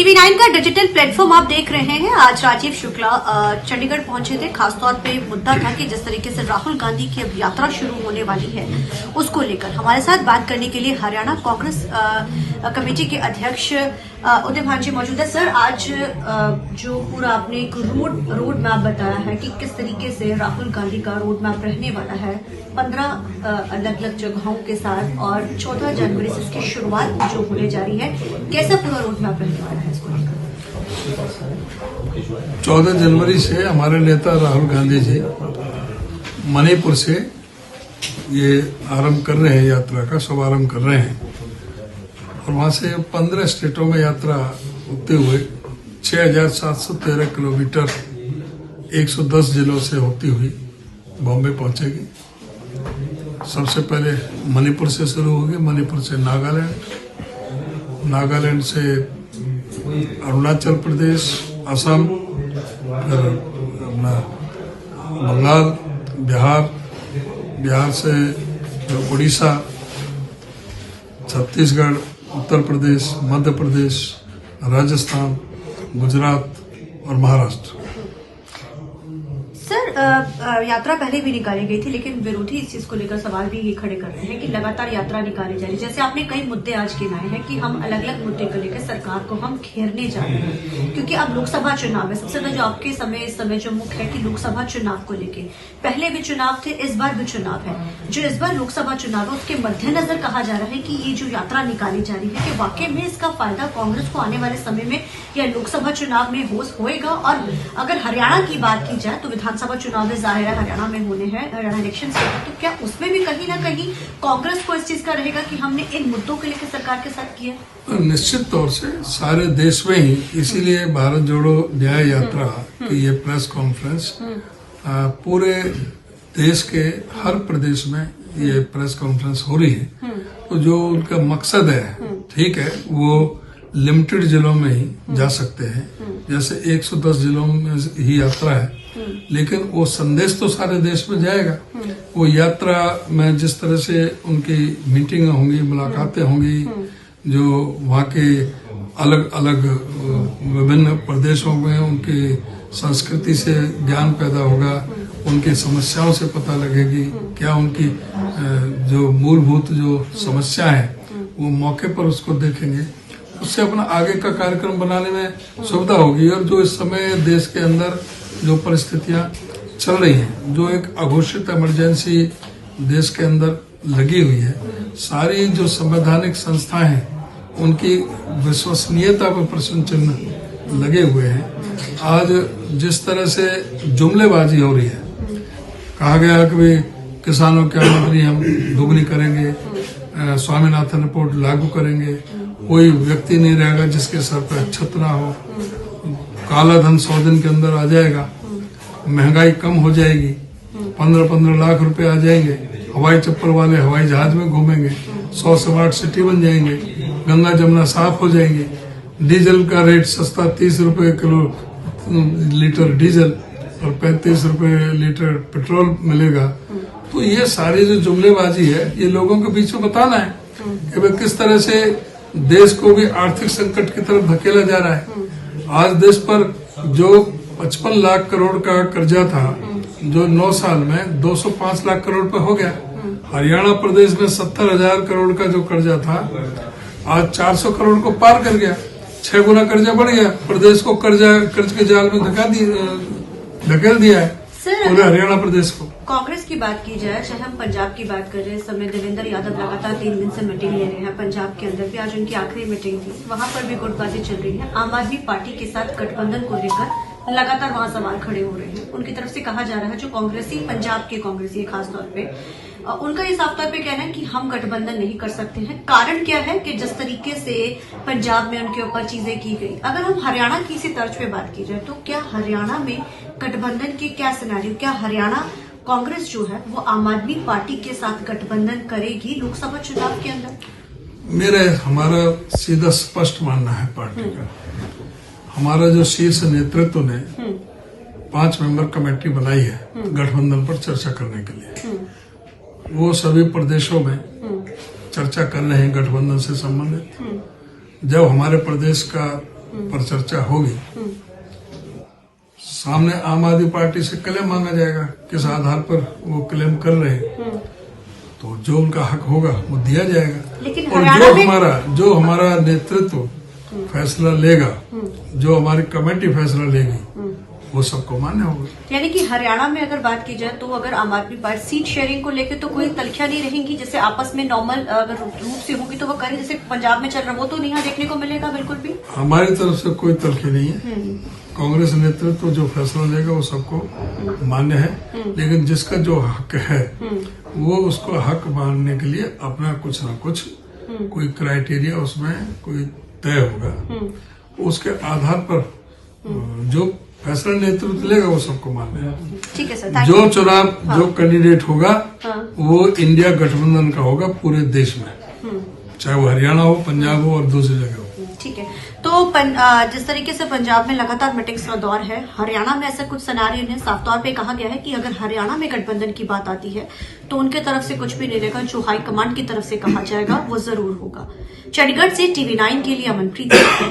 TV9 का digital platform आप देख रहे हैं। आज राजीव शुक्ला चंडीगढ़ पहुंचे थे। खासतौर पे मुद्दा था कि जिस तरीके से राहुल गांधी की अब यात्रा शुरू होने वाली है उसको लेकर हमारे साथ बात करने के लिए हरियाणा कांग्रेस कमेटी के अध्यक्ष उदय भान जी मौजूद है। सर, आज जो पूरा आपने एक रोड मैप बताया है कि किस तरीके से राहुल गांधी का रोड मैप रहने वाला है 15 अलग अलग जगहों के साथ, और 14 जनवरी से इसकी शुरुआत जो होने जा रही है, कैसा पूरा रोड मैप रहने वाला है इसको लेकर? 14 जनवरी से हमारे नेता राहुल गांधी जी मणिपुर से ये आरंभ कर रहे हैं, यात्रा का शुभारंभ कर रहे हैं, और वहां से 15 स्टेटों में यात्रा होते हुए 6,713 किलोमीटर 110 जिलों से होती हुई बॉम्बे पहुंचेगी। सबसे पहले मणिपुर से शुरू होगी, मणिपुर से नागालैंड, नागालैंड से अरुणाचल प्रदेश, असम, अपना बंगाल, बिहार, बिहार से उड़ीसा, छत्तीसगढ़, उत्तर प्रदेश, मध्य प्रदेश, राजस्थान, गुजरात और महाराष्ट्र। सर, यात्रा पहले भी निकाली गई थी, लेकिन विरोधी इस चीज को लेकर सवाल भी ये खड़े कर रहे हैं कि लगातार यात्रा निकाली जा रही है। जैसे आपने कई मुद्दे आज गिनाए हैं कि हम अलग अलग मुद्दे को लेकर सरकार को हम घेरने जा रहे हैं, क्योंकि अब लोकसभा चुनाव है। सबसे ज्यादा जो आपके इस समय जो मुख्य है कि लोकसभा चुनाव को लेकर पहले भी चुनाव थे, इस बार भी चुनाव है। जो इस बार लोकसभा चुनाव है उसके मद्देनजर कहा जा रहा है कि ये जो यात्रा निकाली जा रही है कि वाकई में इसका फायदा कांग्रेस को आने वाले समय में या लोकसभा चुनाव में होएगा। और अगर हरियाणा की बात की जाए तो विधानसभा चुनाव में जाहिर है हरियाणा में होने हैं, हरियाणा इलेक्शन से, तो क्या उसमें भी कहीं ना कहीं कांग्रेस को इस चीज का रहेगा कि हमने इन मुद्दों के लेकर सरकार के साथ किया? निश्चित तौर से सारे देश में ही, इसीलिए भारत जोड़ो न्याय यात्रा की ये प्रेस कॉन्फ्रेंस पूरे देश के हर प्रदेश में ये प्रेस कॉन्फ्रेंस हो रही है। तो जो उनका मकसद है, ठीक है, वो लिमिटेड जिलों में ही जा सकते हैं, जैसे 110 जिलों में ही यात्रा है, लेकिन वो संदेश तो सारे देश में जाएगा। वो यात्रा में जिस तरह से उनकी मीटिंग होंगी, मुलाकातें होंगी, जो वहाँ के अलग अलग विभिन्न प्रदेशों में उनकी संस्कृति से ज्ञान पैदा होगा, उनकी समस्याओं से पता लगेगी, क्या उनकी जो मूलभूत जो समस्या है वो मौके पर उसको देखेंगे, उससे अपना आगे का कार्यक्रम बनाने में सुविधा होगी। और जो इस समय देश के अंदर जो परिस्थितियां चल रही हैं, जो एक अघोषित इमरजेंसी देश के अंदर लगी हुई है, सारी जो संवैधानिक संस्थाएं हैं उनकी विश्वसनीयता पर प्रश्न चिन्ह लगे हुए हैं। आज जिस तरह से जुमलेबाजी हो रही है, कहा गया कि भाई किसानों की आमदनी हम दोगुनी करेंगे, स्वामीनाथन रिपोर्ट लागू करेंगे, कोई व्यक्ति नहीं रहेगा जिसके सर पर छत ना हो, काला धन 100 दिन के अंदर आ जाएगा, महंगाई कम हो जाएगी, 15-15 लाख रुपए आ जाएंगे, हवाई चप्पल वाले हवाई जहाज में घूमेंगे, 100 स्मार्ट सिटी बन जाएंगे, गंगा जमुना साफ हो जाएंगे, डीजल का रेट सस्ता 30 रुपए किलो लीटर डीजल और 35 रुपए लीटर पेट्रोल मिलेगा। तो ये सारी जो जुमलेबाजी है, ये लोगों के बीच में बताना है कि भाई किस तरह से देश को भी आर्थिक संकट की तरफ धकेला जा रहा है। आज देश पर जो 55 लाख करोड़ का कर्जा था, जो 9 साल में 205 लाख करोड़ पे हो गया। हरियाणा प्रदेश में 70,000 करोड़ का जो कर्जा था, आज 400 करोड़ को पार कर गया, 6 गुना कर्जा बढ़ गया। प्रदेश को कर्ज के जाल में धकेल दिया है पूरे हरियाणा प्रदेश को। कांग्रेस की बात की जाए, चाहे हम पंजाब की बात करें, इस समय देवेंद्र यादव लगातार 3 दिन से मीटिंग ले रहे हैं। पंजाब के अंदर भी आज उनकी आखिरी मीटिंग थी, वहां पर भी गुटबाजी चल रही है। आम आदमी पार्टी के साथ गठबंधन को लेकर लगातार वहां सवाल खड़े हो रहे हैं। उनकी तरफ से कहा जा रहा है, जो कांग्रेसी, पंजाब के कांग्रेसी खासतौर पे, उनका ये साफ तौर पे कहना है कि हम गठबंधन नहीं कर सकते हैं। कारण क्या है कि जिस तरीके से पंजाब में उनके ऊपर चीजें की गई। अगर हम हरियाणा की इसी तर्ज पे बात की जाए तो क्या हरियाणा में गठबंधन की क्या सिनेरियो, क्या हरियाणा कांग्रेस जो है वो आम आदमी पार्टी के साथ गठबंधन करेगी लोकसभा चुनाव के अंदर? हमारा सीधा स्पष्ट मानना है पार्टी का। हमारा जो शीर्ष नेतृत्व ने 5 मेंबर कमेटी बनाई है गठबंधन पर चर्चा करने के लिए, वो सभी प्रदेशों में चर्चा कर रहे हैं गठबंधन से संबंधित। जब हमारे प्रदेश का पर चर्चा होगी। सामने आम आदमी पार्टी से क्लेम मांगा जाएगा, किस आधार पर वो क्लेम कर रहे हैं, तो जो उनका हक होगा वो दिया जाएगा। लेकिन और जो हमारा नेतृत्व फैसला लेगा, जो हमारी कमेटी फैसला लेगी, वो सबको मान्य होगा। यानी कि हरियाणा में अगर बात की जाए तो अगर आम आदमी पार्टी सीट शेयरिंग को लेकर तो कोई तलखियां नहीं रहेंगी, जैसे आपस में नॉर्मल अगर रूप से होगी तो वो करें, जैसे पंजाब में चल रहा, वो तो नहीं देखने को मिलेगा बिल्कुल भी। हमारी तरफ से कोई तलखी नहीं है। कांग्रेस नेतृत्व जो फैसला लेगा वो सबको मान्य है, लेकिन जिसका जो हक है वो उसको हक मानने के लिए अपना कुछ ना कुछ कोई क्राइटेरिया उसमें कोई तय होगा, उसके आधार पर जो फैसला नेतृत्व लेगा वो सबको मान्य है। ठीक है सर। जो चुनाव जो कैंडिडेट होगा वो इंडिया गठबंधन का होगा पूरे देश में, चाहे वो हरियाणा हो, पंजाब हो और दूसरी जगह हो। ठीक है, तो जिस तरीके से पंजाब में लगातार मीटिंग्स का दौर है, हरियाणा में ऐसा कुछ सिनेरियो ने साफ तौर पे कहा गया है कि अगर हरियाणा में गठबंधन की बात आती है तो उनके तरफ से कुछ भी नहीं रहेगा, जो हाईकमांड की तरफ से कहा जाएगा वो जरूर होगा। चंडीगढ़ से TV9 के लिए अमनप्रीत।